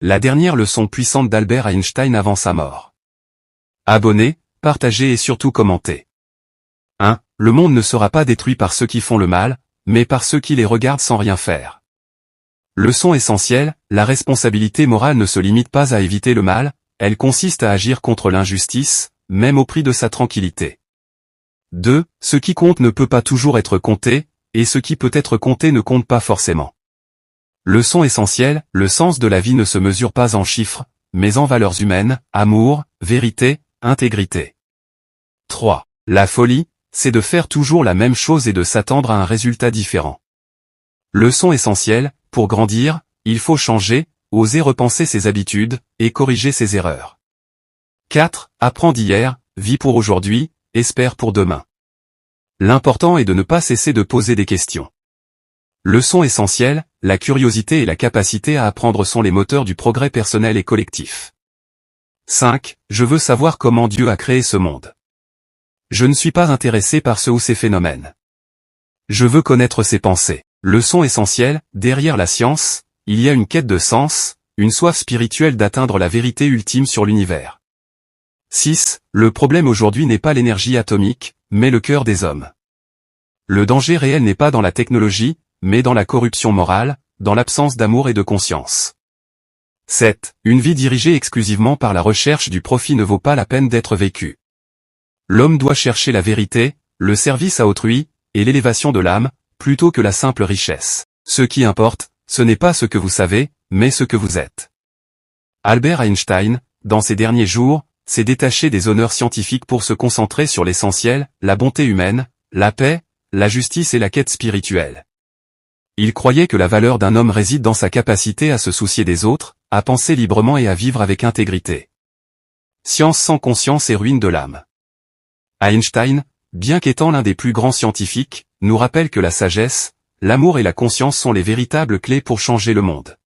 La dernière leçon puissante d'Albert Einstein avant sa mort. Abonnez, partagez et surtout commentez. 1. Le monde ne sera pas détruit par ceux qui font le mal, mais par ceux qui les regardent sans rien faire. Leçon essentielle, la responsabilité morale ne se limite pas à éviter le mal, elle consiste à agir contre l'injustice, même au prix de sa tranquillité. 2. Ce qui compte ne peut pas toujours être compté, et ce qui peut être compté ne compte pas forcément. Leçon essentielle, le sens de la vie ne se mesure pas en chiffres, mais en valeurs humaines, amour, vérité, intégrité. 3. La folie, c'est de faire toujours la même chose et de s'attendre à un résultat différent. Leçon essentielle, pour grandir, il faut changer, oser repenser ses habitudes, et corriger ses erreurs. 4. Apprends d'hier, vis pour aujourd'hui, espère pour demain. L'important est de ne pas cesser de poser des questions. Leçon essentielle, la curiosité et la capacité à apprendre sont les moteurs du progrès personnel et collectif. 5. Je veux savoir comment Dieu a créé ce monde. Je ne suis pas intéressé par ce ou ces phénomènes. Je veux connaître ses pensées. Leçon essentielle, derrière la science, il y a une quête de sens, une soif spirituelle d'atteindre la vérité ultime sur l'univers. 6. Le problème aujourd'hui n'est pas l'énergie atomique, mais le cœur des hommes. Le danger réel n'est pas dans la technologie, mais dans la corruption morale, dans l'absence d'amour et de conscience. 7. Une vie dirigée exclusivement par la recherche du profit ne vaut pas la peine d'être vécue. L'homme doit chercher la vérité, le service à autrui, et l'élévation de l'âme, plutôt que la simple richesse. Ce qui importe, ce n'est pas ce que vous savez, mais ce que vous êtes. Albert Einstein, dans ses derniers jours, s'est détaché des honneurs scientifiques pour se concentrer sur l'essentiel, la bonté humaine, la paix, la justice et la quête spirituelle. Il croyait que la valeur d'un homme réside dans sa capacité à se soucier des autres, à penser librement et à vivre avec intégrité. Science sans conscience est ruine de l'âme. Einstein, bien qu'étant l'un des plus grands scientifiques, nous rappelle que la sagesse, l'amour et la conscience sont les véritables clés pour changer le monde.